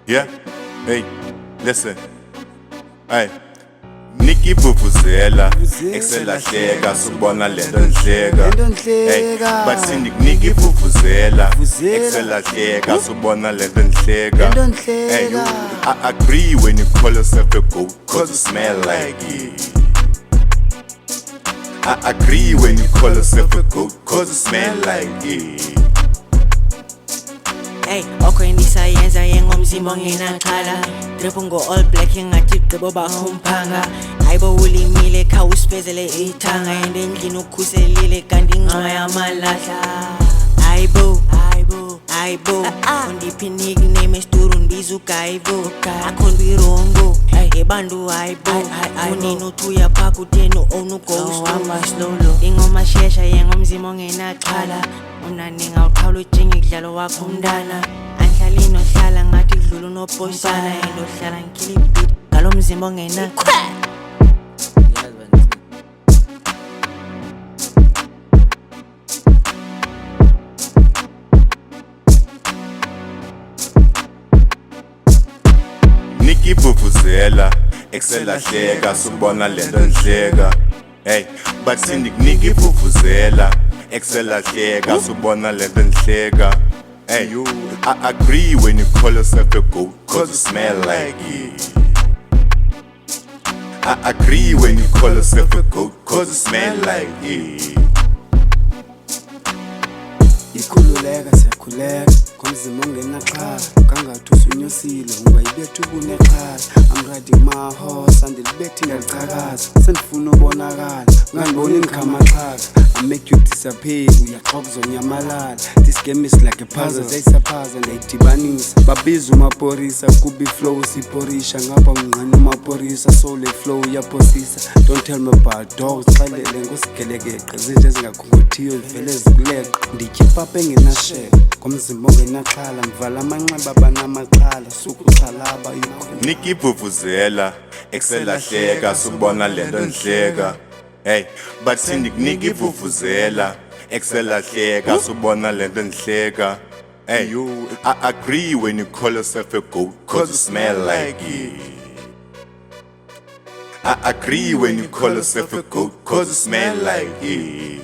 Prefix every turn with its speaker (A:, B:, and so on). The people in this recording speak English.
A: Yeah, hey, listen, hey. Nikki Vuvuzela, ekselahleka subona lento ndleka. Hey, bathi Nikki Vuvuzela, ekselahleka subona lento ndleka. Hey, I agree when you call yourself a goat, cause you smell like it. I agree when you call yourself a goat, cause you smell like it.
B: Hey, okay ndisayenza yengomzimba ongenaqhala Drip ngo all black engathi gqibo bahumphanga Hayibo ulimile kha usifezele ithanga And endlini ukhuselile kanti ingcoya yamalahla Hayibo, hayibo Undiphi nickname esituru ndibiza uGayibo Akho ngirongo, ebantu hayibo Unini uthi uyaphaka utheni own ughost Ingoma shesha yengomzimba ongenaqhala Unani ngawuqhala ujinga idlalo wakho umntana Anhlalini ohlala ngathi kudlula unoposana And ohlala ngikhila ibeat ngalo mzimba ongena
A: Nikki Vuvuzela, ekselahleka subona lento ndleka. Hey, bathi Nikki Vuvuzela, ekselahleka subona lento ndleka. Hey, I agree when you call yourself a goat, cause you smell like it. I agree when you call yourself a goat, cause you smell like it.
C: Ikhululeka siyakhuleka ngomzimba ongenaqhala kangathi usunyosile ungayibetha ubuneqhala I'm riding my horse andilibethe ngiyalichakaza sendifuna ubonakala ungandiboni ngikhamaqhaza I make you disappear uyaxoka uzonyamalala This game is like a puzzle zayisaphaza ndayidibanisa babiza umaporisa kubi flow siporisha ngapha mnqani umaporisa so le flow yaposisa Don't tell me about dogs xelele ngosigeleke zinto ezingakhungothiyo zivele zikuleqa ndikhipha apha engenasheka ngomzimba ongenaqhala mvala amanxeba abanamaxhala sukuxhalaba
A: Nikki Vuvuzela, ekselahleka subona lento ndleka. Hey, bathi Nikki Vuvuzela, ekselahleka subona lento ndleka. Hey, I agree when you call yourself a goat, cause you smell like it. I agree when you call yourself a goat, cause you smell like it.